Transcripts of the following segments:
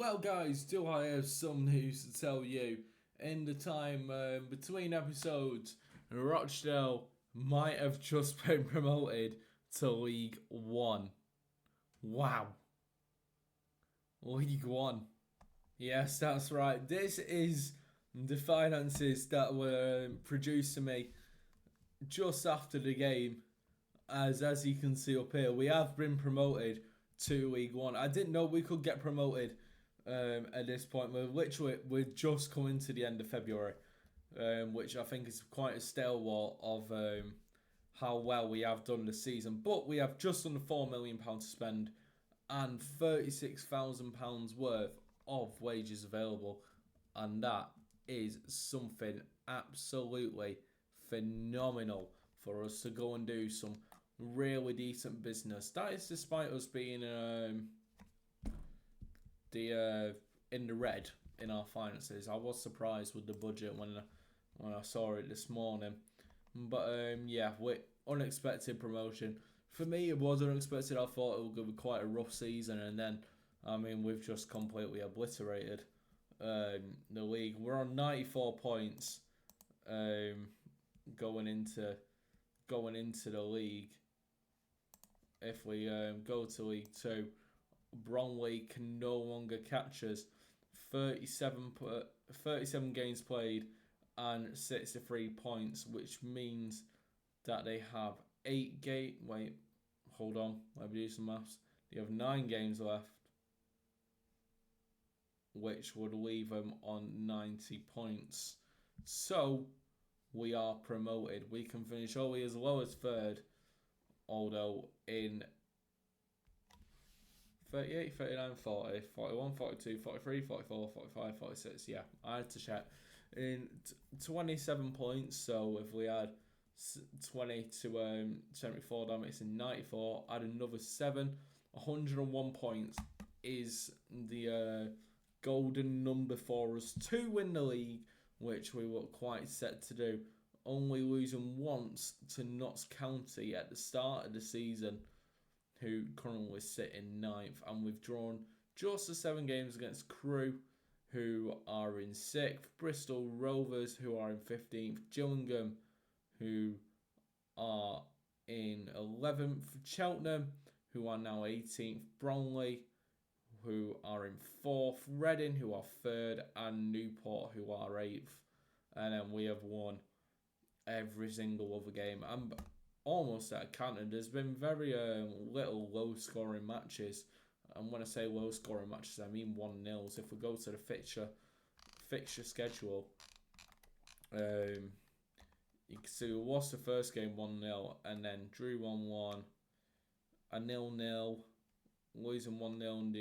Well, guys, do I have some news to tell you? In the time between episodes, Rochdale might have just been promoted to League One. Wow. League One. Yes, that's right. This is the finances that were produced to me just after the game. As you can see up here, we have been promoted to League One. I didn't know we could get promoted at this point. We're just coming to the end of February, which I think is quite a stalwart of how well we have done this season. But we have just under £4 million to spend and £36,000 worth of wages available, and that is something absolutely phenomenal for us to go and do some really decent business. That is despite us being in the red in our finances. I was surprised with the budget when I saw it this morning. But yeah, with unexpected promotion. For me, it was unexpected. I thought it would be quite a rough season, and then we've just completely obliterated the league. We're on 94 points going into the league. If we go to League 2, Bromley can no longer catch us. 37 games played and 63 points, which means that they have 8 games. Wait, hold on. Let me do some maths. They have 9 games left, which would leave them on 90 points. So we are promoted. We can finish only as low as third, although in 38, 39, 40, 41, 42, 43, 44, 45, 46. Yeah, I had to check. In 27 points, so if we had 20 to 74, that makes it 94. Add another 7. 101 points is the golden number for us to win the league, which we were quite set to do. Only losing once to Notts County at the start of the season, who currently sit in 9th, and we've drawn just the 7 games against Crewe, who are in 6th, Bristol Rovers, who are in 15th, Gillingham, who are in 11th, Cheltenham, who are now 18th, Bromley, who are in 4th, Reading, who are 3rd, and Newport, who are 8th. And then we have won every single other game. I'm almost at a counter. There's been very little low-scoring matches. And when I say low-scoring matches, I mean 1-0s. If we go to the fixture schedule, you can see we lost the first game 1-0, and then drew 1-1, a 0-0, losing 1-0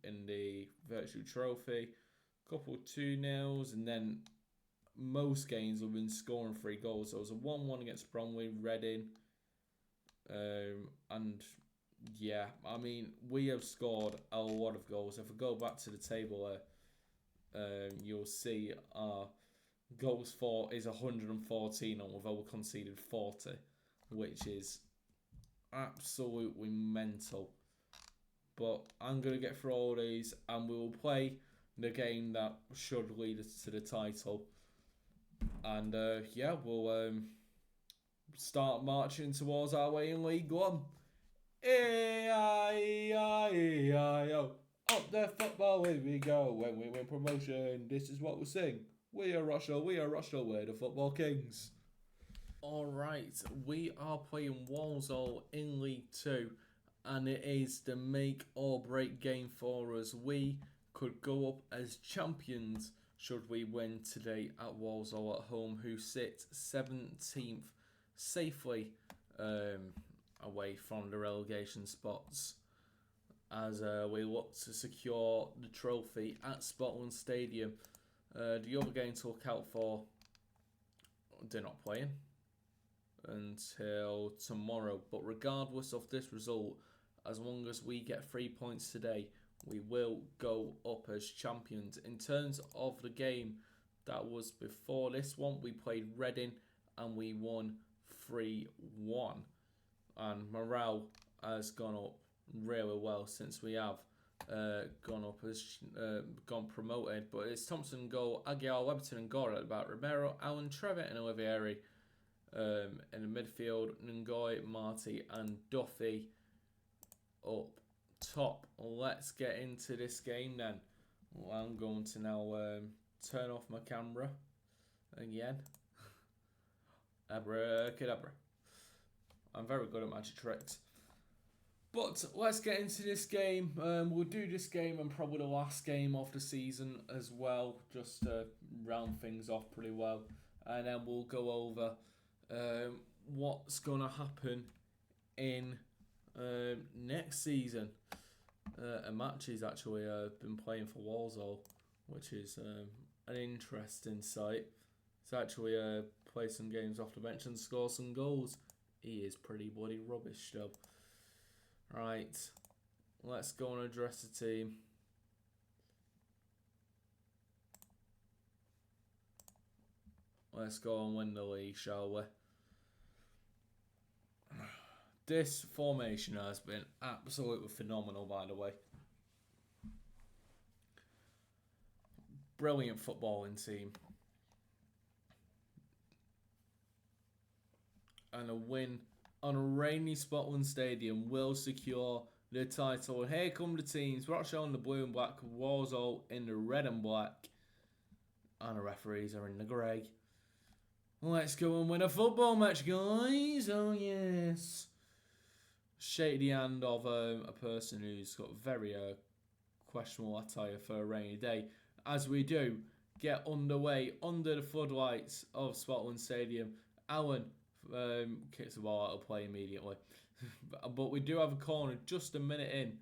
in the virtual trophy, couple 2-0s, and then most games we've been scoring 3 goals. So it was a 1-1 against Bromley, Reading, and yeah, I mean, we have scored a lot of goals. If we go back to the table you'll see our goals for is 114, and we've only conceded 40, which is absolutely mental. But I'm going to get through all these, and we will play the game that should lead us to the title. And yeah, we'll start marching towards our way in League One. E-I-E-I-E-I-O. Up the football way we go. When we win promotion, this is what we'll sing. We are Rochdale, we're the football kings. Alright, we are playing Walsall in League 2, and it is the make or break game for us. We could go up as champions should we win today at Walsall at home, who sit 17th safely away from the relegation spots, as we look to secure the trophy at Scotland Stadium. The other game to look out for, they're not playing until tomorrow. But regardless of this result, as long as we get 3 points today, we will go up as champions. In terms of the game that was before this one, we played Reading and we won 3-1. And morale has gone up really well since we have gone promoted. But it's Thompson goal, Aguiar, Weberton and Gore at the back, Romero, Allen, Trevor and Olivieri in the midfield, Ngoy, Marty and Duffy up top. Let's get into this game then. Well, I'm going to now turn off my camera again. Abracadabra. I'm very good at magic tricks. But let's get into this game. We'll do this game and probably the last game of the season as well, just to round things off pretty well. And then we'll go over what's going to happen in next season. A match he's actually been playing for Walsall, which is an interesting sight. He's actually played some games off the bench and scored some goals. He is pretty bloody rubbish though. Right, let's go and address the team. Let's go and win the league, shall we? This formation has been absolutely phenomenal, by the way. Brilliant footballing team. And a win on a rainy Scotland Stadium will secure the title. And here come the teams. Rochdale in the blue and black, Walsall in the red and black. And the referees are in the grey. Let's go and win a football match, guys. Oh, yes. Shake the hand of a person who's got very questionable attire for a rainy day. As we do get underway under the floodlights of Scotland Stadium. Allen kicks the ball out of play immediately. But we do have a corner just a minute in.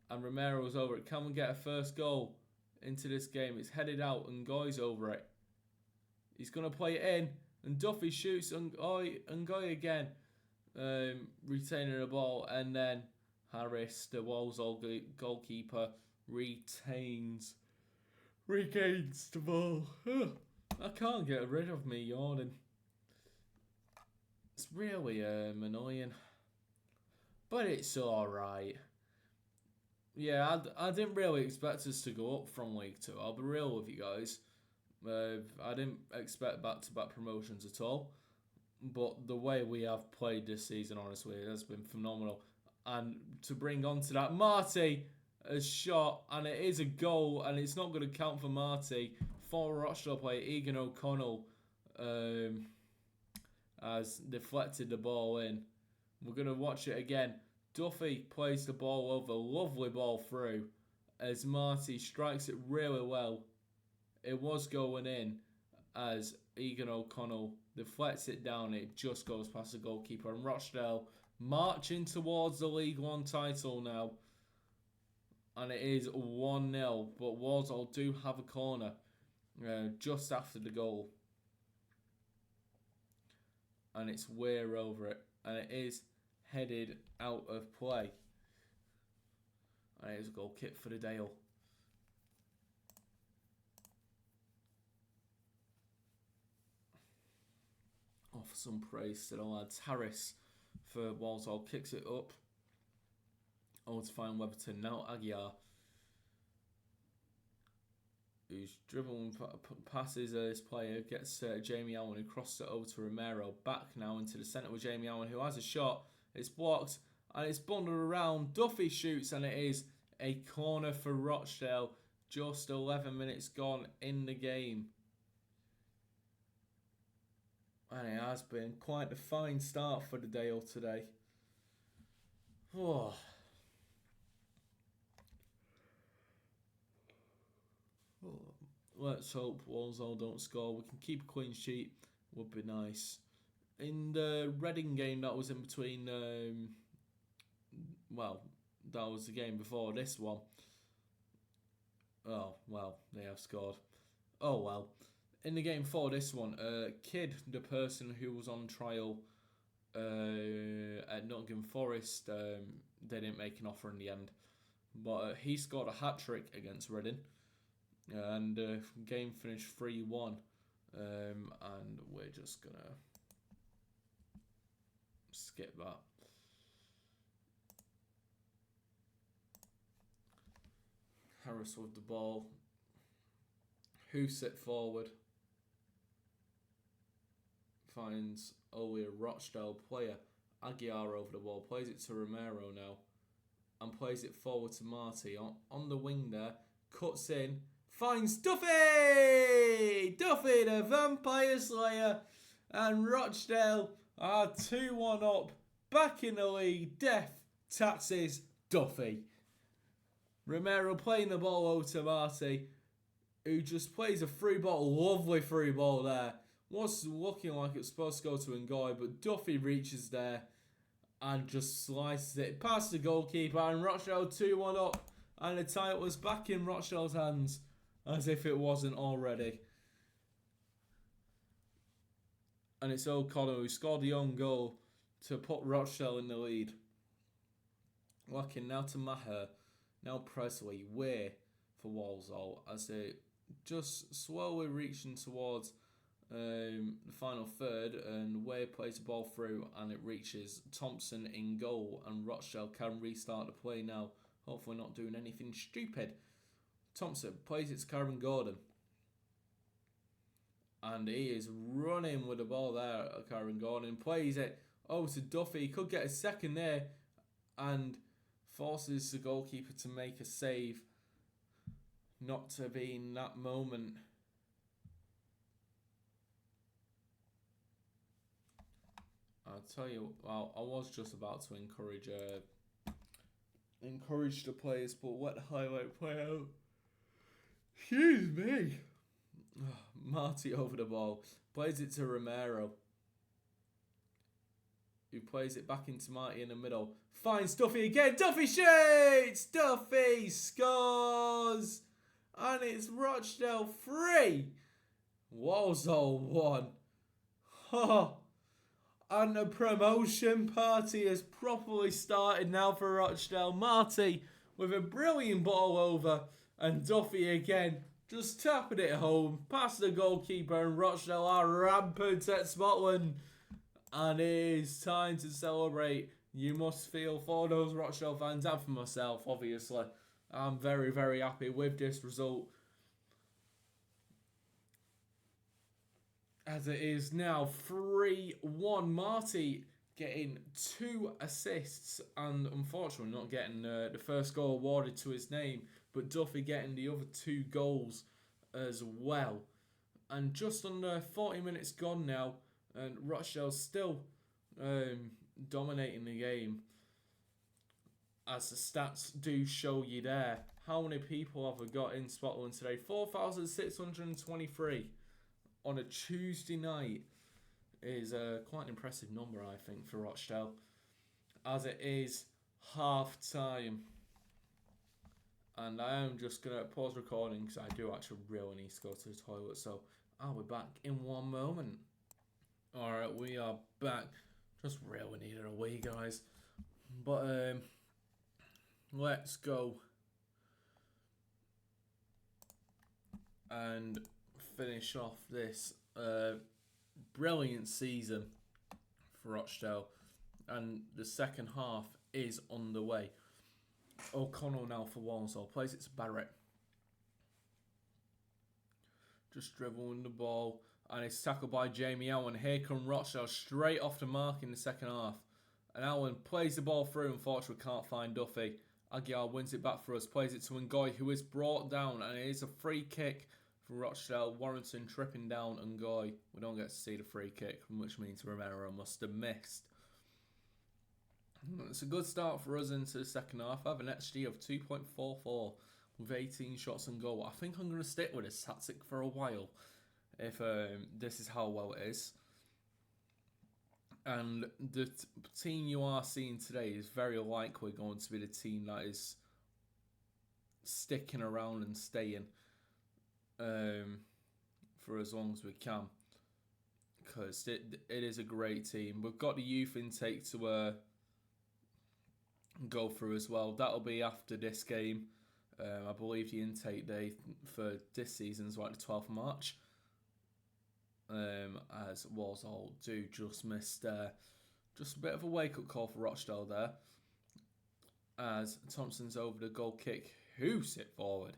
And Romero's over it. Can we get a first goal into this game? It's headed out and Goy's over it. He's going to play it in. And Duffy shoots and Goy again. Retaining the ball. And then Harris, the Walsall goalkeeper, regains the ball. I can't get rid of me yawning. It's really annoying. But it's alright. Yeah, I didn't really expect us to go up from League 2. I'll be real with you guys. I didn't expect back-to-back promotions at all. But the way we have played this season, honestly, it has been phenomenal. And to bring on to that, Marty has shot, and it is a goal, and it's not going to count for Marty. Former Rochdale player Egan O'Connell has deflected the ball in. We're going to watch it again. Duffy plays the ball over, lovely ball through, as Marty strikes it really well. It was going in as Egan O'Connell deflects it down. It just goes past the goalkeeper. And Rochdale marching towards the League One title now. And it is 1-0. But Walsall do have a corner just after the goal. And it's Weir over it. And it is headed out of play. And it is a goal kick for the Dale. Offer some praise to the lads. Harris for Walsall kicks it up. Oh, to find Weberton. Now Aguiar, who's dribbling, passes this player, gets Jamie Allen, who crosses it over to Romero. Back now into the centre with Jamie Allen, who has a shot. It's blocked and it's bundled around. Duffy shoots and it is a corner for Rochdale. Just 11 minutes gone in the game. And it has been quite a fine start for the Dale today. Oh. Let's hope Walsall don't score. We can keep a clean sheet. Would be nice. In the Reading game that was in between, well, that was the game before this one. Oh, well, they have scored. Oh, well. In the game for this one, Kidd, the person who was on trial at Nottingham Forest, they didn't make an offer in the end. But he scored a hat-trick against Reading. And game finished 3-1. And we're just going to skip that. Harris with the ball. Husit forward. Finds only a Rochdale player. Aguiar over the ball. Plays it to Romero now. And plays it forward to Marty. On the wing there. Cuts in. Finds Duffy! Duffy, the Vampire Slayer. And Rochdale are 2-1 up. Back in the league. Death taxes Duffy. Romero playing the ball over to Marty, who just plays a through ball. Lovely through ball there. Was looking like it's supposed to go to Ngoy, but Duffy reaches there and just slices it past the goalkeeper. And Rochdale 2-1 up. And the title was back in Rochdale's hands, as if it wasn't already. And it's O'Connor who scored the own goal to put Rochdale in the lead. Looking now to Maher. Now Presley. Way for Walsall as they just slowly reaching towards the final third. And Way plays the ball through and it reaches Thompson in goal. And Rochdale can restart the play now. Hopefully not doing anything stupid. Thompson plays it to Karen Gordon. And he is running with the ball there. Karen Gordon plays it over to Duffy. He could get a second there. And forces the goalkeeper to make a save. Not to be in that moment. I'll tell you, well, I was just about to encourage the players, but let the highlight play out. Excuse me. Marty over the ball. Plays it to Romero, who plays it back into Marty in the middle. Finds Duffy again. Duffy shoots! Duffy scores! And it's Rochdale 3. Walsall 1. Oh. And the promotion party has properly started now for Rochdale. Marty with a brilliant ball over. And Duffy again just tapping it home past the goalkeeper. And Rochdale are rampant at Scotland. And it is time to celebrate. You must feel for those Rochdale fans and for myself, obviously. I'm very, very happy with this result. As it is now 3-1. Marty getting 2 assists and unfortunately not getting the first goal awarded to his name. But Duffy getting the other 2 goals as well. And just under 40 minutes gone now. And Rochdale still dominating the game. As the stats do show you there. How many people have we got in Scotland today? 4,623 on a Tuesday night is quite an impressive number, I think, for Rochdale. As it is half time. And I am just going to pause recording because I do actually really need to go to the toilet. So I'll be back in one moment. Alright, we are back. Just really needed a wee, guys. But let's go and finish off this brilliant season for Rochdale. And the second half is underway. O'Connell now for Walsall. Plays it to Barrett. Just dribbling the ball. And it's tackled by Jamie Allen. Here come Rochdale straight off the mark in the second half. And Allen plays the ball through. Unfortunately, can't find Duffy. Aguiar wins it back for us. Plays it to Ngoy, who is brought down. And it is a free kick for Rochdale. Warrington tripping down Ngoy. We don't get to see the free kick, which means Romero must have missed. It's a good start for us into the second half. I have an XG of 2.44 with 18 shots on goal. I think I'm going to stick with this tactic for a while. If this is how well it is. And the team you are seeing today is very likely going to be the team that is sticking around and staying for as long as we can. Because it is a great team. We've got the youth intake to go through as well. That'll be after this game. I believe the intake day for this season is like the 12th of March. As Walsall do just missed just a bit of a wake-up call for Rochdale there. As Thompson's over the goal kick, hoose it forward.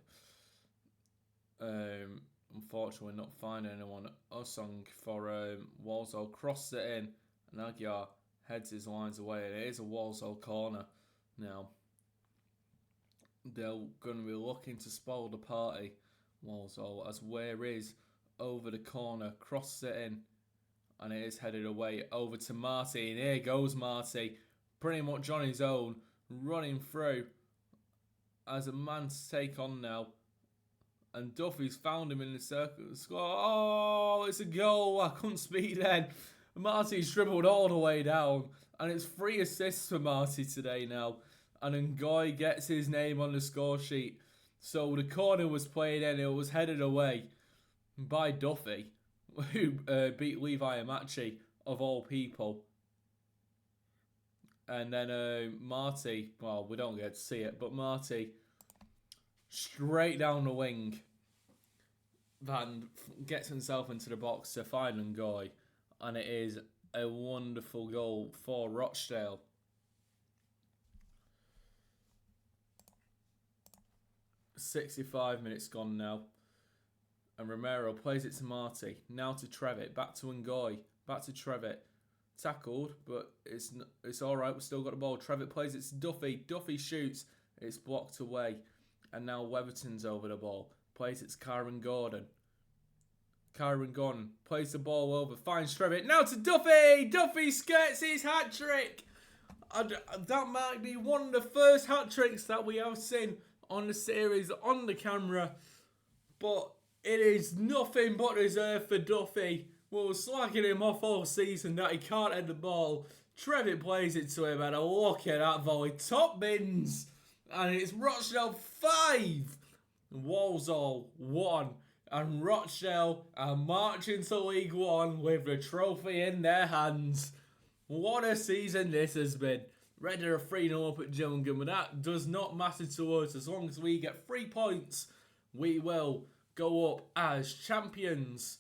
Unfortunately, not finding anyone. Osong for Walsall crosses it in, and Aguiar heads his lines away. And it is a Walsall corner now. They're going to be looking to spoil the party, Walsall, as Ware is over the corner, crosses it in, and it is headed away over to Marty. And here goes Marty, pretty much on his own, running through as a man to take on now. And Duffy's found him in the circle. Oh, it's a goal. I couldn't speak then. Marty's dribbled all the way down. And it's 3 assists for Marty today now. And Ngoy gets his name on the score sheet. So the corner was played in. It was headed away by Duffy, who beat Levi Amachi, of all people. And then Marty, well, we don't get to see it, but Marty, straight down the wing, Van gets himself into the box to find Ngoy. And it is a wonderful goal for Rochdale. "65 minutes gone now. And Romero plays it to Marty. Now to Trevitt. Back to Ngoy. Back to Trevitt. Tackled, but it's alright. We've still got the ball. Trevitt plays it to Duffy. Duffy shoots. It's blocked away. And now Weatherton's over the ball. Plays it to Kyron Gordon. Kyron Gordon plays the ball over. Finds Trevitt. Now to Duffy. Duffy skirts his hat-trick. That might be one of the first hat-tricks that we have seen on the series, on the camera. But it is nothing but reserved for Duffy. We were slacking him off all season that he can't head the ball. Trevitt plays it to him, and look at that volley. Top bins. And it's Rochdale 5. Walsall 1. And Rochdale are marching to League One with the trophy in their hands. What a season this has been. Red are 3-0 up at Gillingham, but that does not matter to us. As long as we get 3 points, we will go up as champions.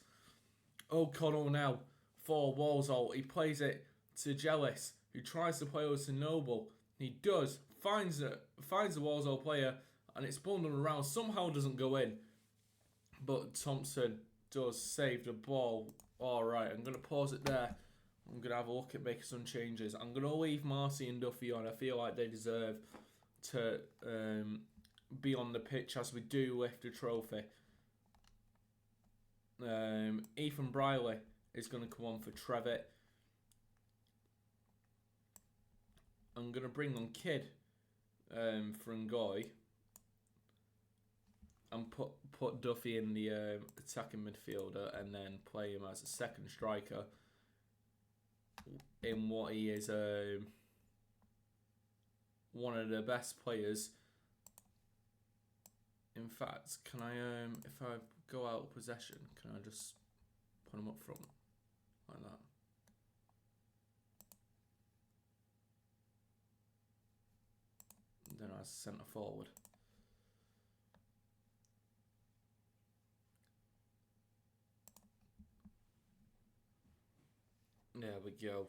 O'Connell now for Walsall. He plays it to Jellis, who tries to play over to Noble. He does, finds the Walsall player, and it's bundled around. Somehow doesn't go in, but Thompson does save the ball. Alright, I'm going to pause it there. I'm going to have a look at making some changes. I'm going to leave Marcy and Duffy on. I feel like they deserve to be on the pitch as we do lift the trophy. Ethan Briley is going to come on for Trevitt. I'm going to bring on Kidd for Ngoy. And put Duffy in the attacking midfielder, and then play him as a second striker in what he is one of the best players. In fact, can I if I go out of possession, can I just put him up front like that? Then as centre forward. There we go.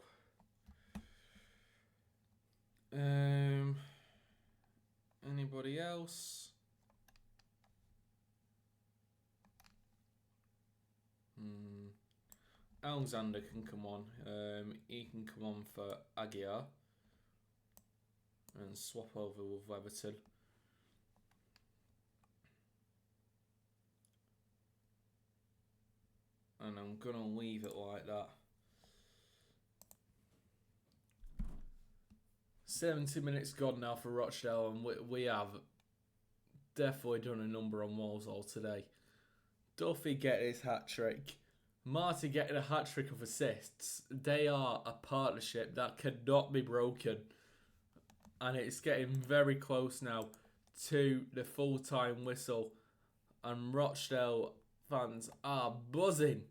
Anybody else? Alexander can come on. He can come on for Aguiar and swap over with Weatherton. And I'm gonna leave it like that. 70 minutes gone now for Rochdale, and we have definitely done a number on Walsall today. Duffy getting his hat-trick. Marty getting a hat-trick of assists. They are a partnership that cannot be broken. And it's getting very close now to the full-time whistle. And Rochdale fans are buzzing.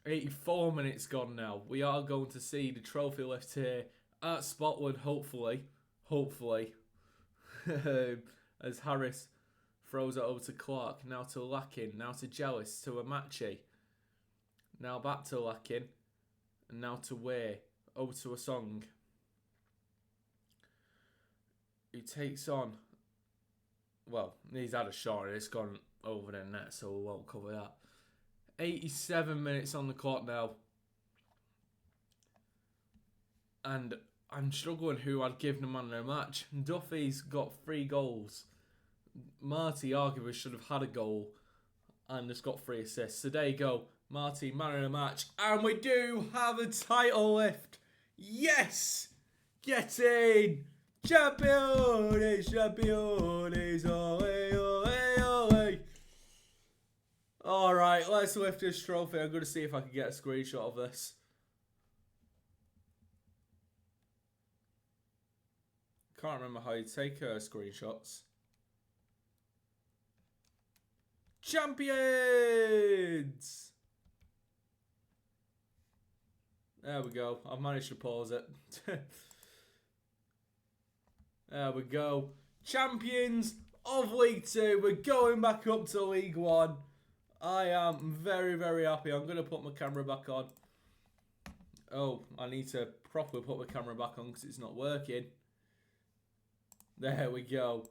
84 minutes gone now. We are going to see the trophy lift here at Spotwood, hopefully. As Harris throws it over to Clark, now to Lakin, now to Jellis, to Amachi. Now back to Lakin, and now to Way, over to Asong. Who takes on Well, he's had a shot and it's gone over the net, so we won't cover that. 87 minutes on the clock now. And I'm struggling who I'd give the man of the match. Duffy's got 3 goals. Marty arguably should have had a goal and has got 3 assists. So there you go. Marty, man of the match. And we do have a title lift. Yes! Get in! Champions! Champions! Ole, ole, ole! Alright, let's lift this trophy. I'm going to see if I can get a screenshot of this. Can't remember how you take screenshots. Champions! There we go. I've managed to pause it. There we go. Champions of League 2. We're going back up to League 1. I am very, very happy. I'm going to put my camera back on. Oh, I need to properly put my camera back on because it's not working. There we go.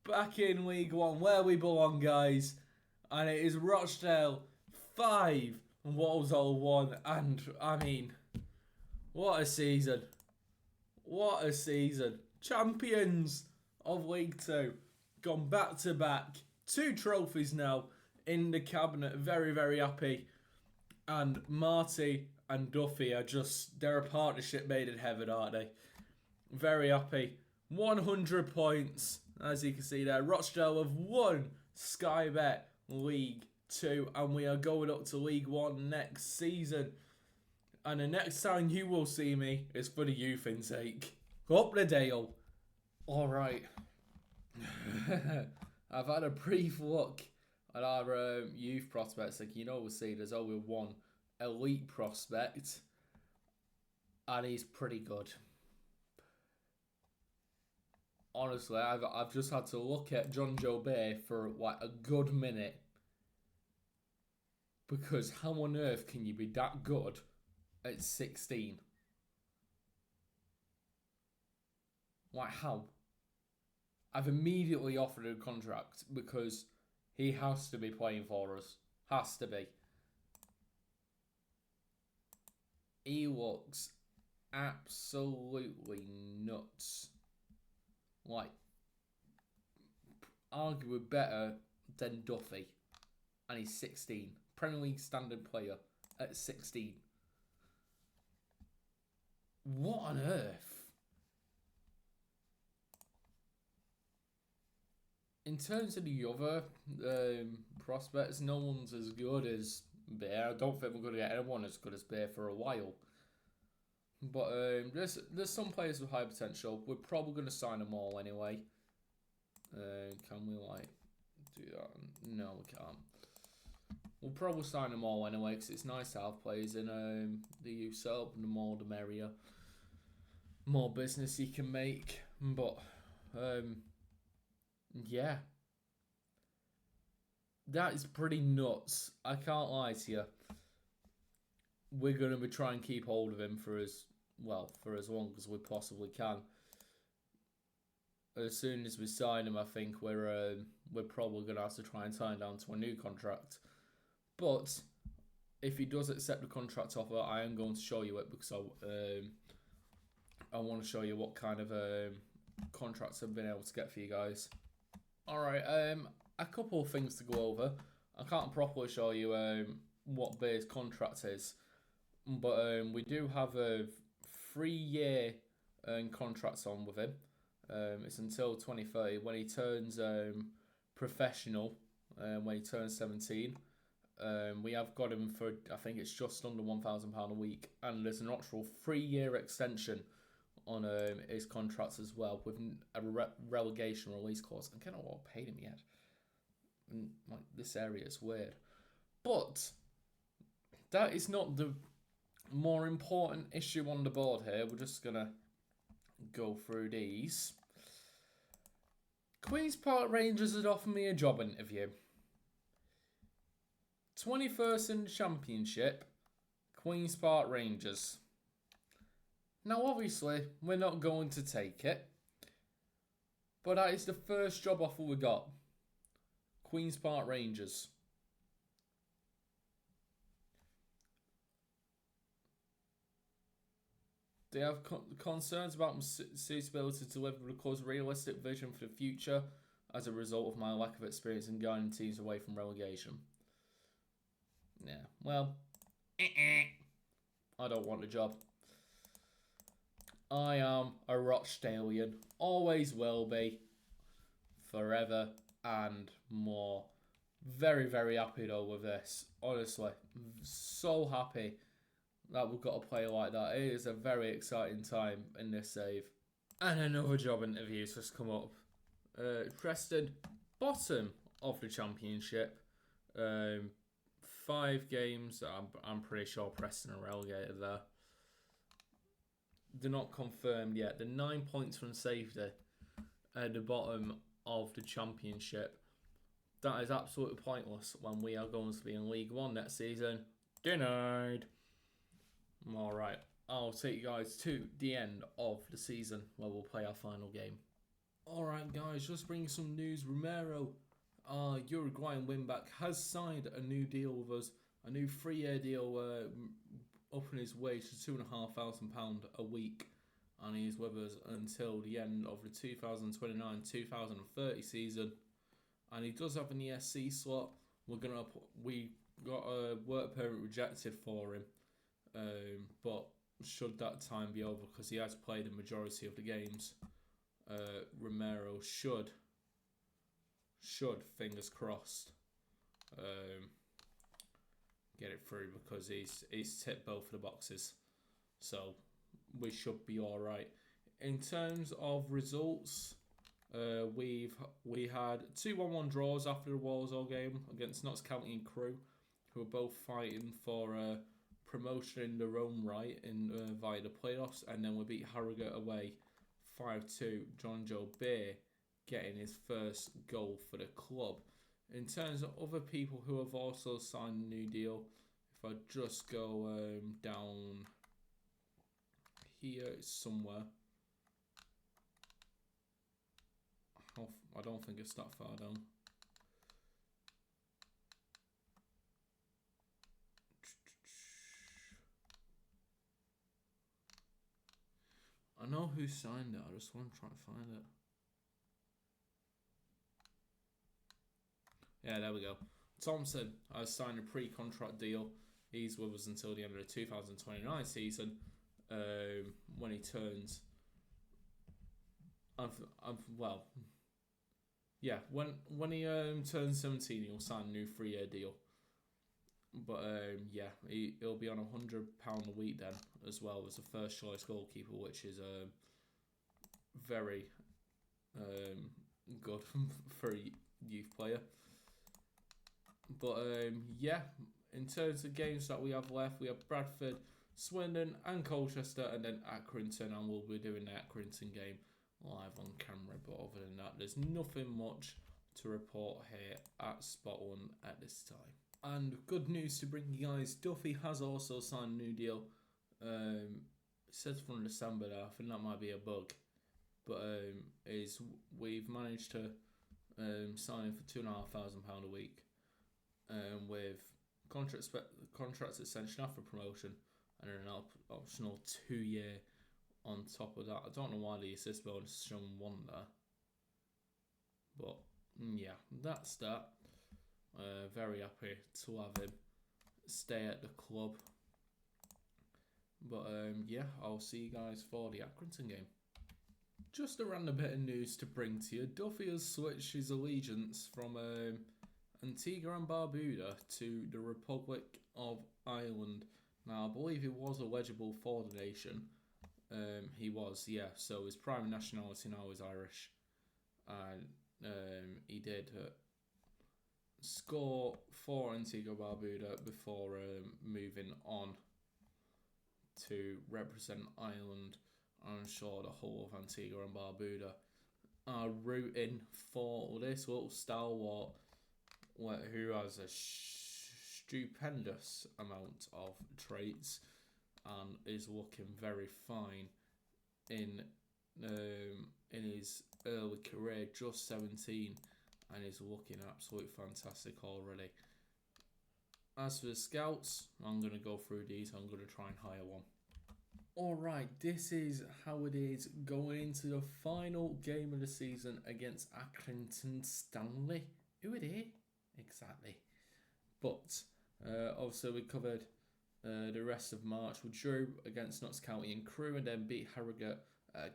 Back in League 1 where we belong, guys. And it is Rochdale 5 and Walsall 1. And, I mean, what a season. What a season. Champions of League 2. Gone back to back. 2 trophies now in the cabinet. Very, very happy. And Marty and Duffy are just, they're a partnership made in heaven, aren't they? Very happy. 100 points. As you can see there, Rochdale have won Sky Bet League 2. And we are going up to League 1 next season. And the next time you will see me is for the youth intake. Up the Dale. Alright. I've had a brief look at our youth prospects. Like, you know, we'll see there's only one elite prospect. And he's pretty good. Honestly, I've just had to look at John Joe Bay for like a good minute. Because how on earth can you be that good at 16? Like, how? I've immediately offered a contract because he has to be playing for us. Has to be. He looks absolutely nuts. Like, arguably better than Duffy. And he's 16. Premier League standard player at 16. What on earth? In terms of the other prospects, no one's as good as Bear. I don't think we're going to get anyone as good as Bear for a while. But there's some players with high potential. We're probably going to sign them all anyway. Can we like do that? No, we can't. We'll probably sign them all anyway because it's nice to have players in the youth setup. The more the merrier. More business you can make. But yeah. That is pretty nuts. I can't lie to you. We're going to be trying to keep hold of him for as long as we possibly can. As soon as we sign him, I think we're probably going to have to try and tie him down to a new contract. But if he does accept the contract offer, I am going to show you it because I want to show you what kind of contracts I've been able to get for you guys. Alright, a couple of things to go over. I can't properly show you what Bay's contract is. But we do have a 3-year contract on with him. It's until 2030 when he turns professional, when he turns 17. We have got him for, I think it's just under £1,000 a week. And there's an actual 3-year extension on his contracts as well with a relegation release clause. I don't know what I paid him yet. And, like, this area is weird. But that is not the more important issue on the board here. We're just going to go through these. Queen's Park Rangers had offered me a job interview. 21st in the Championship, Queen's Park Rangers. Now obviously, we're not going to take it. But that is the first job offer we got. Queen's Park Rangers. They have concerns about my suitability to deliver the club's realistic vision for the future as a result of my lack of experience in guiding teams away from relegation. Yeah, well, I don't want the job. I am a Rochdalean, always will be, forever and more. Very, very happy though with this. Honestly, so happy that we've got a player like that. It is a very exciting time in this save. And another job interview's just come up. Preston, bottom of the championship. 5 games. I'm pretty sure Preston are relegated there. They're not confirmed yet. They're 9 points from safety at the bottom of the championship. That is absolutely pointless when we are going to be in League One next season. Denied. Alright, I'll take you guys to the end of the season where we'll play our final game. Alright guys, just bringing some news. Romero, our Uruguayan wingback, has signed a new deal with us. A new 3-year deal upping his wage to £2,500 a week. And he's with us until the end of the 2029-2030 season. And he does have an ESC slot. We got a work permit rejected for him. But should that time be over, because he has played the majority of the games, Romero should, fingers crossed, get it through, because he's ticked both of the boxes. So we should be all right. In terms of results, we had 2-1-1 draws after the Walsall game against Notts County and Crewe, who are both fighting for promotion in their own right via the playoffs. And then we beat Harrogate away 5-2. John Joe Beer getting his first goal for the club. In terms of other people who have also signed a new deal, if I just go down here somewhere, I don't think it's that far down. I know who signed it, I just want to try and find it. Yeah, there we go. Thompson has signed a pre-contract deal. He's with us until the end of the 2029 season, when he turns... when he turns 17, he'll sign a new 3-year deal. But he'll be on £100 a week then, as well as a first choice goalkeeper, which is very good for a youth player. But in terms of games that we have left, we have Bradford, Swindon and Colchester, and then Accrington, and we'll be doing the Accrington game live on camera. But other than that, there's nothing much to report here at Spot 1 at this time. And good news to bring you guys, Duffy has also signed a new deal. It says from December there, I think that might be a bug. But we've managed to sign him for £2,500 a week. With contract extension after promotion, and then an optional 2-year on top of that. I don't know why the assist bonus is showing 1 there. But yeah, that's that. Very happy to have him stay at the club. But I'll see you guys for the Accrington game. Just a random bit of news to bring to you. Duffy has switched his allegiance from Antigua and Barbuda to the Republic of Ireland. Now, I believe he was eligible for the nation. He was, yeah. So his primary nationality now is Irish. And he did score for Antigua Barbuda before moving on to represent Ireland. I'm sure the whole of Antigua and Barbuda are rooting for this little stalwart who has a stupendous amount of traits and is looking very fine in in his early career, just 17, and he's looking absolutely fantastic already. As for the scouts, I'm going to go through these. I'm going to try and hire one. Alright, this is how it is going into the final game of the season against Accrington Stanley. Who it is? Exactly. But obviously we covered the rest of March. We drew against Notts County and Crewe and then beat Harrogate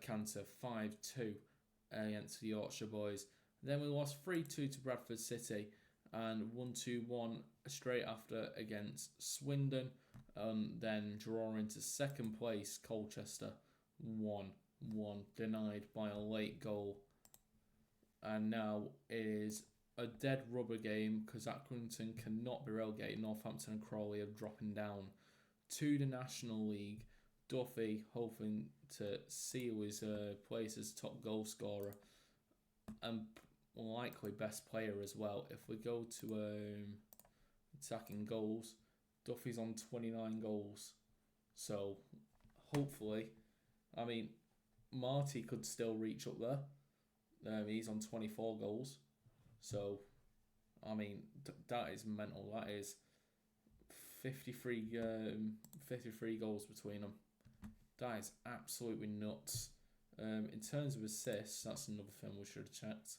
Cantor 5-2 against the Yorkshire boys. Then we lost 3-2 to Bradford City and 1-2-1 straight after against Swindon. Then drawing to second place, Colchester 1-1, denied by a late goal. And now it is a dead rubber game because Accrington cannot be relegated. Northampton and Crawley are dropping down to the National League. Duffy hoping to seal his place as top goal scorer and likely best player as well. If we go to attacking goals, Duffy's on 29 goals. So hopefully, I mean, Marty could still reach up there. He's on 24 goals. So, I mean, that is mental. That is 53 goals between them. That is absolutely nuts. In terms of assists, that's another thing we should have checked.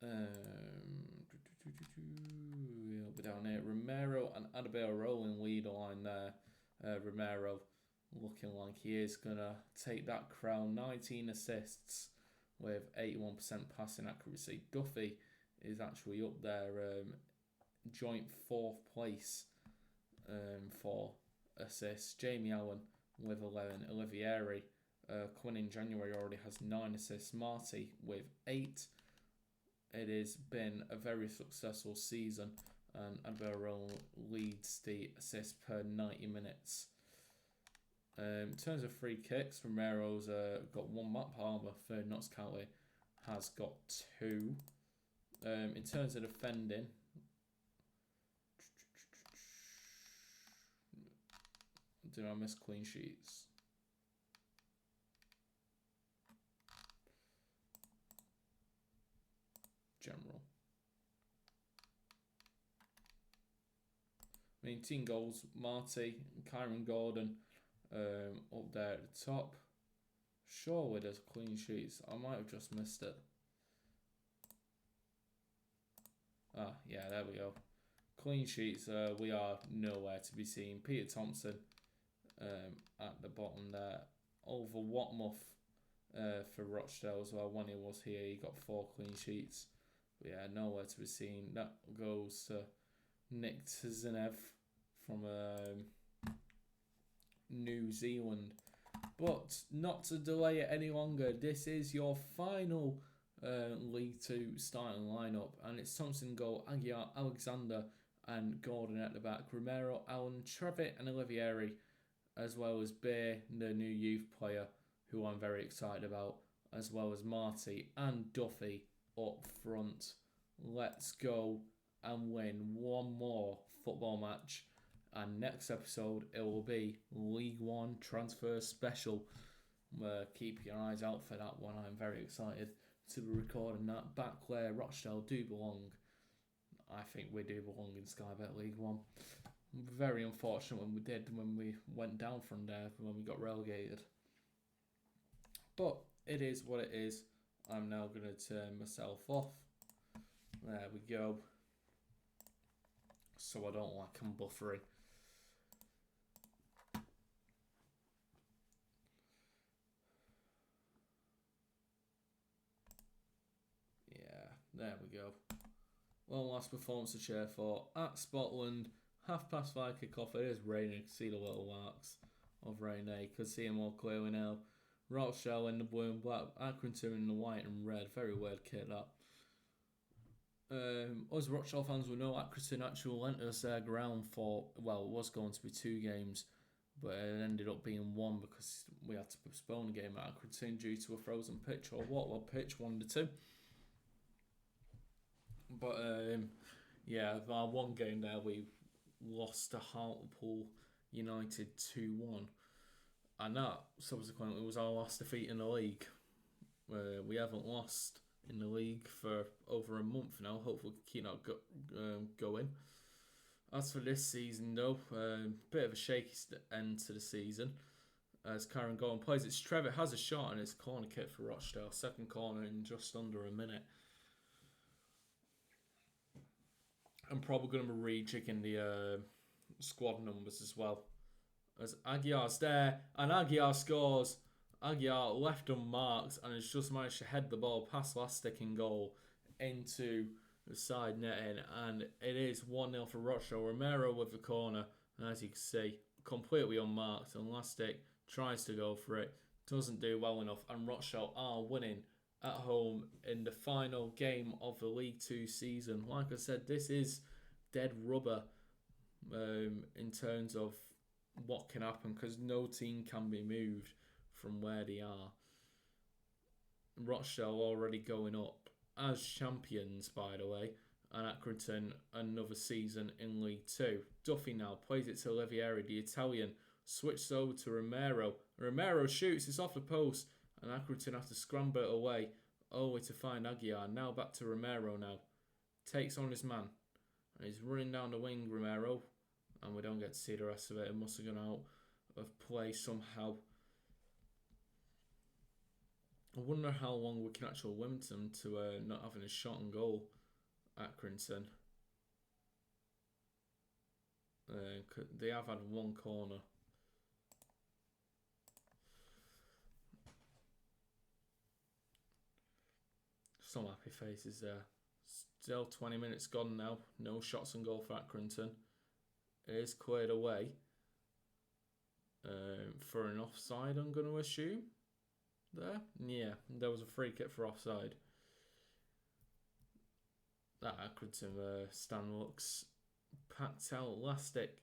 We'll be down here. Romero and Adebayo rolling lead line there. Romero looking like he is going to take that crown. 19 assists with 81% passing accuracy. Duffy is actually up there, joint 4th place for assists. Jamie Allen with 11. Olivieri coming in January already has 9 assists. Marty with 8. It has been a very successful season, and Adebayo leads the assists per 90 minutes. In terms of free kicks, Romero's got 1. Matt Palmer for Notts County has got 2. In terms of defending, did I miss clean sheets? General. 19 goals. Marty, Kyron Gordon up there at the top. Surely there's clean sheets. I might have just missed it. Ah, yeah, there we go. Clean sheets, we are nowhere to be seen. Peter Thompson at the bottom there. Over Watmuth for Rochdale as well. When he was here, he got 4 clean sheets. But yeah, nowhere to be seen. That goes to Nick Tzinev from New Zealand. But not to delay it any longer, this is your final League 2 starting lineup, and it's Thompson goal, Aguiar, Alexander and Gordon at the back, Romero, Allen, Trevitt and Olivieri, as well as Bear, the new youth player who I'm very excited about, as well as Marty and Duffy up front. Let's go and win one more football match, and next episode it will be League 1 transfer special. Keep your eyes out for that one. I'm very excited to be recording that. Back where Rochdale do belong. I think we do belong in Sky Bet League 1. Very unfortunate when we went down from there, when we got relegated. But it is what it is. I'm now going to turn myself off. There we go. So I don't like I'm buffering. There we go. One last performance to cheer for. At Scotland, 5:30 kickoff. It is raining. See the little marks of rain there. You could see them all clearly now. Rochdale in the blue and black. Accrington in the white and red. Very weird kit that. Us Rochdale fans will know Accrington actually lent us their ground for, well, it was going to be 2 games, but it ended up being 1 because we had to postpone the game at Accrington due to a frozen pitch, or what? Well, pitch 1-2. But yeah, our 1 game there we lost to Hartlepool United 2-1, and that subsequently was our last defeat in the league. We haven't lost in the league for over a month now. Hopefully keep that going. As for this season though, bit of a shaky end to the season. As Karen Golden plays, it's Trevor has a shot and it's a corner kick for Rochdale. Second corner in just under a minute. I'm probably going to be rejigging the squad numbers as well. As Aguiar's there and Aguiar scores. Aguiar left unmarked and has just managed to head the ball past last stick in goal into the side netting, and it is 1-0 for Rochdale. Romero with the corner, and as you can see, completely unmarked, and Lastic tries to go for it, doesn't do well enough, and Rochdale are winning at home in the final game of the League 2 season. Like I said, this is dead rubber in terms of what can happen, because no team can be moved from where they are. Rochdale already going up as champions, by the way, and Accrington another season in League 2. Duffy now plays it to Olivieri, the Italian, switches over to Romero. Romero shoots, it's off the post, and Accrington have to scramble it away, only to find Aguiar. Now back to Romero now. Takes on his man, and he's running down the wing, Romero, and we don't get to see the rest of it. It must have gone out of play somehow. I wonder how long we can actually limit them to not having a shot on goal, Accrington. They have had one corner. Some happy faces there. Still 20 minutes gone now. No shots on goal for Accrington. It is cleared away for an offside, I'm going to assume. There? Yeah, there was a free kick for offside. That Accrington stand looks packed out. Elastic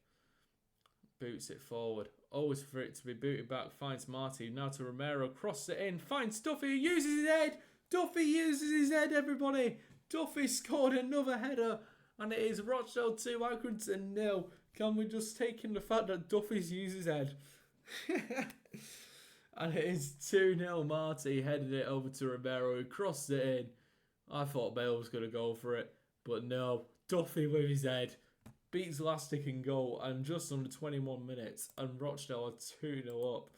boots it forward. Always for it to be booted back. Finds Marty. Now to Romero. Crosses it in. Finds Duffy. Uses his head. Duffy uses his head, everybody. Duffy scored another header. And it is Rochdale 2, Accrington 0. Can we just take in the fact that Duffy's used his head? And it is 2-0. Marty headed it over to Romero, who crossed it in. I thought Bale was going to go for it, but no. Duffy with his head beats Lastic in goal, and just under 21 minutes, and Rochdale are 2-0 up.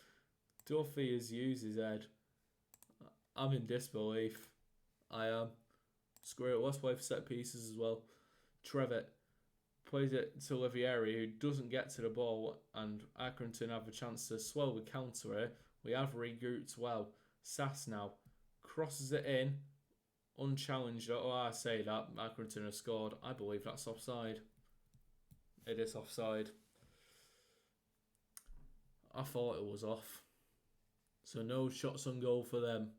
Duffy has used his head. I'm in disbelief. I am. Screw it. Let's play for set pieces as well. Trevitt plays it to Olivieri, who doesn't get to the ball, and Accrington have a chance to slowly counter it. We have regrouped well. Sass now crosses it in, unchallenged. Oh, I say that. Accrington have scored. I believe that's offside. It is offside. I thought it was off. So no shots on goal for them.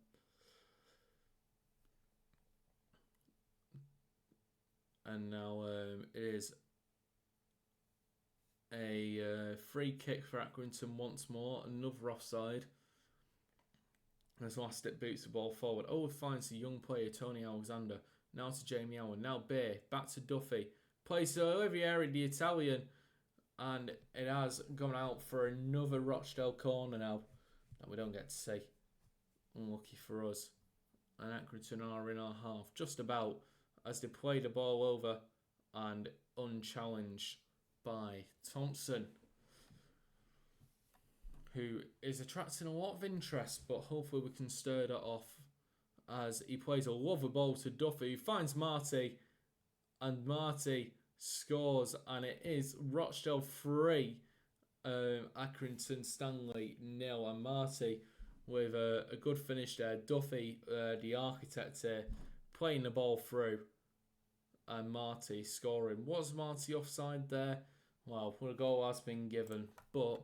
And now it is a free kick for Accrington once more. Another offside. As Lastic boots the ball forward. Oh, finds the young player, Tony Alexander. Now to Jamie Owen. Now Bear. Back to Duffy. Plays to Olivieri, the Italian. And it has gone out for another Rochdale corner now. That we don't get to see. Unlucky for us. And Accrington are in our half. Just about. As they play the ball over. And unchallenged by Thompson, who is attracting a lot of interest, but hopefully we can stir that off as he plays a lovely ball to Duffy, who finds Marty, and Marty scores, and it is Rochdale 3, Accrington Stanley 0, and Marty with a good finish there. Duffy, the architect here, playing the ball through, and Marty scoring. Was Marty offside there? Well, the goal has been given, but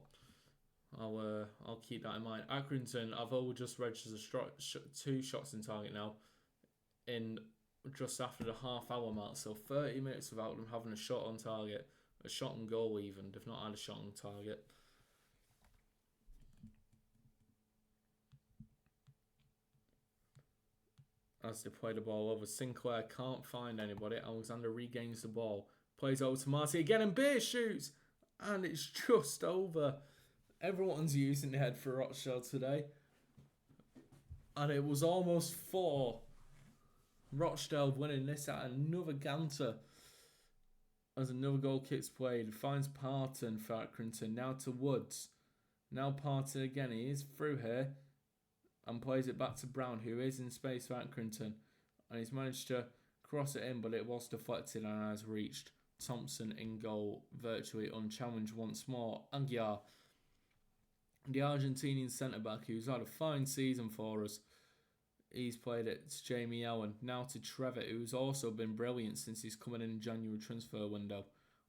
I'll keep that in mind. Accrington, I've only just registered 2 shots in target now, in just after the half-hour mark. So 30 minutes without them having a shot on target, a shot on goal even. They've not had a shot on target. As they play the ball over, Sinclair can't find anybody. Alexander regains the ball. Plays over to Marty again, and Beer shoots. And it's just over. Everyone's using the head for Rochdale today. And it was almost 4. Rochdale winning this at another canter. As another goal kick's played, finds Parton for Accrington, now to Woods. Now Parton again, he is through here and plays it back to Brown, who is in space for Accrington. And he's managed to cross it in, but it was deflected and has reached Thompson in goal, virtually unchallenged once more. Aguiar, the Argentinian centre-back, who's had a fine season for us. He's played it to Jamie Allen, now to Trevitt, who's also been brilliant since he's coming in January transfer window.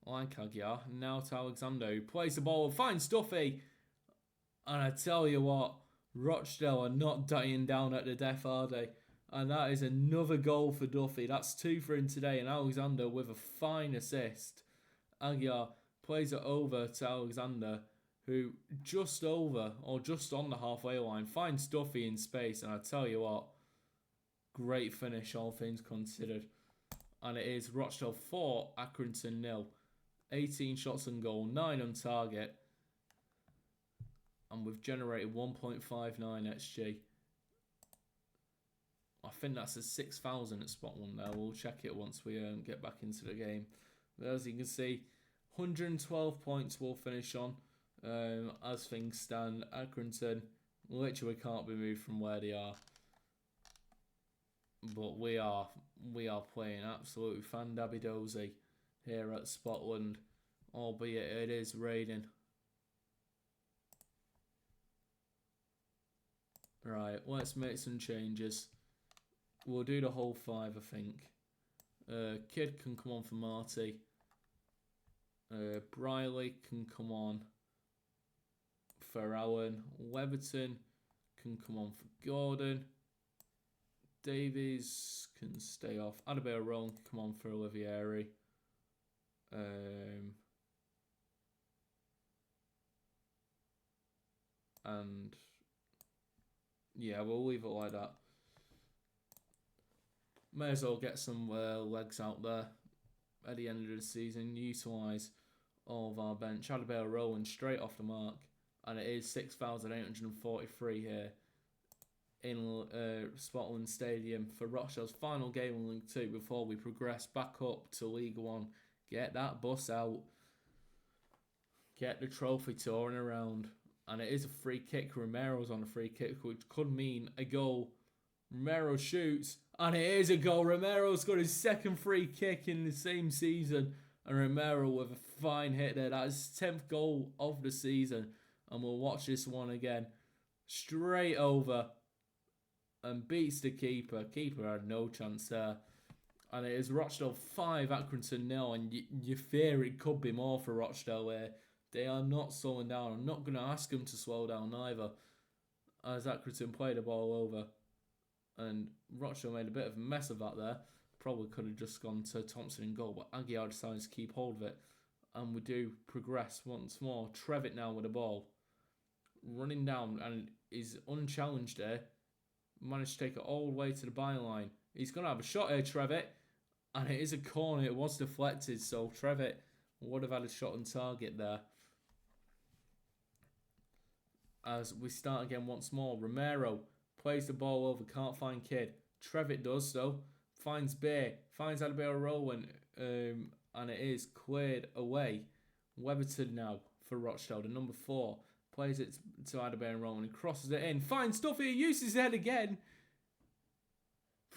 Like Aguiar, now to Alexander, who plays the ball, finds Duffy. And I tell you what, Rochdale are not dying down at the death, are they? And that is another goal for Duffy. That's 2 for him today, and Alexander with a fine assist. Aguiar plays it over to Alexander, who just over, or just on the halfway line, finds Duffy in space, and I tell you what, great finish, all things considered. And it is Rochdale 4, Accrington 0. 18 shots on goal, 9 on target. And we've generated 1.59 XG. I think that's a 6,000 at spot 1 there. We'll check it once we get back into the game. But as you can see, 112 points we'll finish on. As things stand, Accrington literally can't be moved from where they are. But we are playing absolutely fandabidozy here at Scotland, albeit it is raining. Right, let's make some changes. We'll do the whole 5, I think. Kidd can come on for Marty. Briley can come on for Allen. Weatherton can come on for Gordon. Davies can stay off. Adabel Rowan can come on for Olivieri. And yeah, we'll leave it like that. May as well get some legs out there at the end of the season. Utilise all of our bench. Adabel Rowan straight off the mark. And it is 6,843 here in Scotland Stadium for Rochdale's final game in League 2 before we progress back up to League 1. Get that bus out. Get the trophy touring around. And it is a free kick. Romero's on a free kick, which could mean a goal. Romero shoots, and it is a goal. Romero's got his second free kick in the same season. And Romero with a fine hit there. That is his 10th goal of the season. And we'll watch this one again. Straight over. And beats the keeper. Keeper had no chance there. And it is Rochdale 5, Accrington 0. And you fear it could be more for Rochdale here. They are not slowing down. I'm not going to ask them to slow down either. As Accrington played the ball over. And Rochdale made a bit of a mess of that there. Probably could have just gone to Thompson in goal. But Aguiar decides to keep hold of it. And we do progress once more. Trevitt now with the ball. Running down and is unchallenged there. Managed to take it all the way to the byline. He's going to have a shot here, Trevitt. And it is a corner. It was deflected. So Trevitt would have had a shot on target there. As we start again once more. Romero plays the ball over. Can't find Kidd. Trevitt does though. Finds Bay. Finds Adabel Rowan. And it is cleared away. Weatherton now for Rochdale. The number 4. Plays it to Adabel Rowan and crosses it in. Finds Duffy. Uses his head again.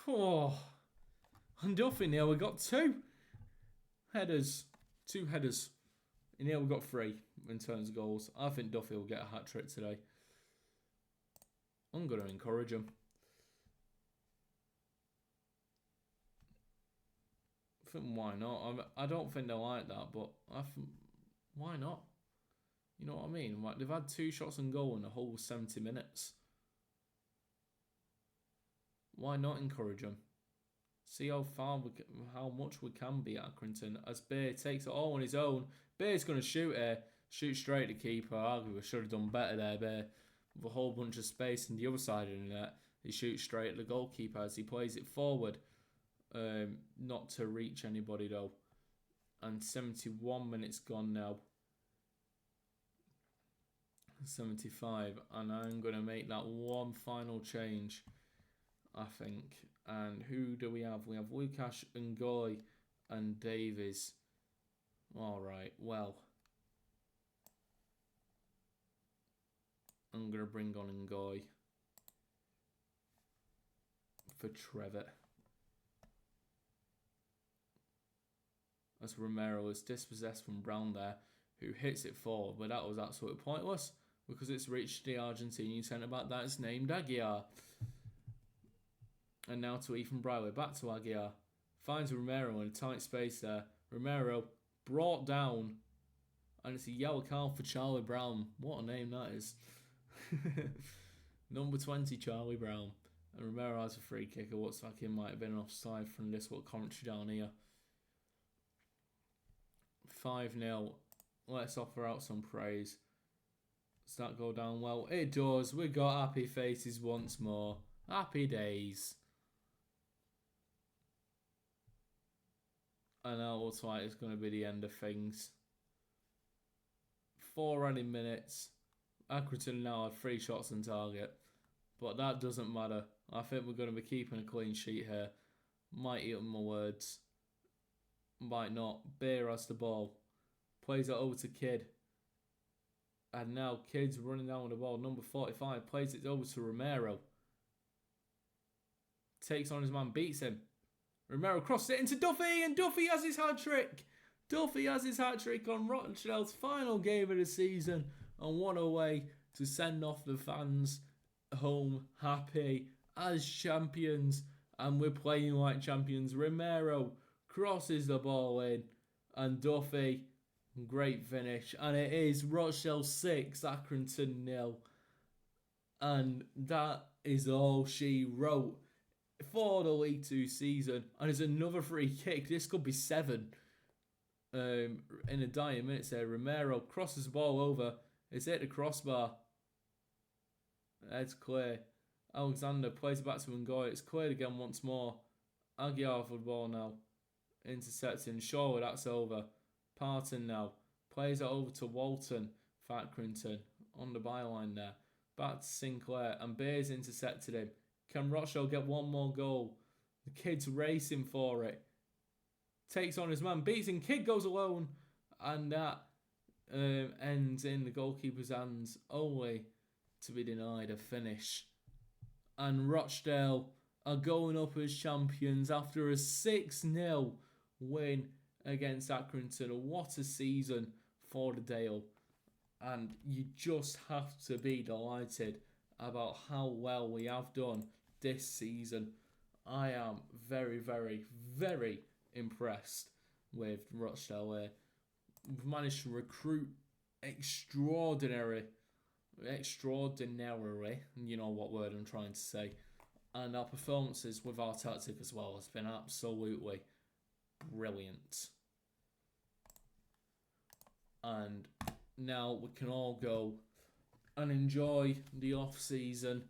Oh. And Duffy now. We got 2 headers. 2 headers. And here we've got 3 in terms of goals. I think Duffy will get a hat-trick today. I'm going to encourage him. I think why not? I don't think they'll like that, but I think why not? You know what I mean? Like, they've had 2 shots on goal in the whole 70 minutes. Why not encourage them? See how much we can be at Accrington. As Bay takes it all on his own. Bay's going to shoot here. Shoot straight at the keeper. Arguably should have done better there, Bay. With a whole bunch of space on the other side of the net. He shoots straight at the goalkeeper as he plays it forward. Not to reach anybody though. And 71 minutes gone now. 75. And I'm going to make that one final change I think. And who do we have? We have Lukash, Ngoy, and Davies. All right, well, I'm going to bring on Ngoy for Trevor. As Romero is dispossessed from Brown there, who hits it forward, but that was absolutely pointless because it's reached the Argentinian centre-back that is named Aguiar. And now to Ethan Brierley, back to Aguiar. Finds Romero in a tight space there. Romero brought down, and it's a yellow card for Charlie Brown. What a name that is. Number 20, Charlie Brown. And Romero has a free kick. It looks like it might have been offside from this what commentary down here. 5-0. Let's offer out some praise. Does that go down well? It does. We got happy faces once more. Happy days. And that looks like it's going to be the end of things. 4 running minutes. Accrington now had 3 shots on target. But that doesn't matter. I think we're going to be keeping a clean sheet here. Might eat my words. Might not. Bear has the ball. Plays it over to Kidd. And now Kidd's running down with the ball. Number 45 plays it over to Romero. Takes on his man, beats him. Romero crosses it into Duffy, and Duffy has his hat-trick. Duffy has his hat-trick on Rochdale's final game of the season. And what a way to send off the fans home happy as champions. And we're playing like champions. Romero crosses the ball in. And Duffy, great finish. And it is Rochdale 6, Accrington 0. And that is all she wrote for the League 2 season. And it's another free kick. This could be 7. In the dying minutes there, Romero crosses the ball over. It's hit the crossbar. It's clear. Alexander plays it back to Ngoy. It's cleared again once more. Aguiar for the ball now. Intercepting. Surely that's over. Parton now. Plays it over to Walton. Accrington on the byline there. Back to Sinclair. And Beers intercepted him. Can Rochdale get one more goal? The kid's racing for it. Takes on his man. Beats him. Kid goes alone. And that ends in the goalkeeper's hands, only to be denied a finish. And Rochdale are going up as champions after a 6-0 win against Accrington. What a season for the Dale. And you just have to be delighted about how well we have done this season. I am very, very, very impressed with Rochdale here. We've managed to recruit extraordinarily, you know what word I'm trying to say. And our performances with our tactic as well has been absolutely brilliant. And now we can all go and enjoy the off-season.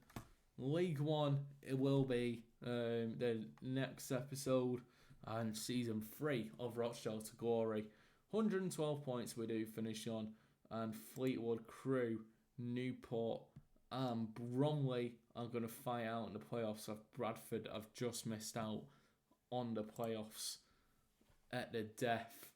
League 1, it will be the next episode, and season 3 of Rochdale to Glory. 112 points we do finish on, and Fleetwood, Crewe, Newport and Bromley are going to fight out in the playoffs. Bradford have just missed out on the playoffs at the death.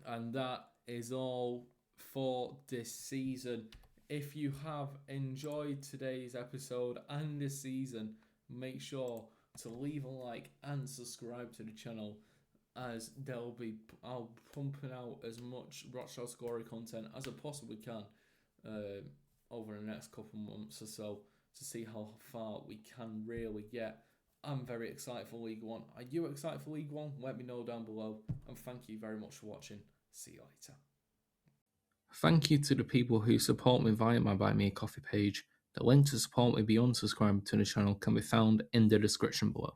And that is all for this season. If you have enjoyed today's episode and this season, make sure to leave a like and subscribe to the channel, as I'll be pumping out as much Rochdale Scoring content as I possibly can over the next couple of months or so, to see how far we can really get. I'm very excited for League 1. Are you excited for League 1? Let me know down below, and thank you very much for watching. See you later. Thank you to the people who support me via my Buy Me a Coffee page. The link to support me beyond subscribing to the channel can be found in the description below.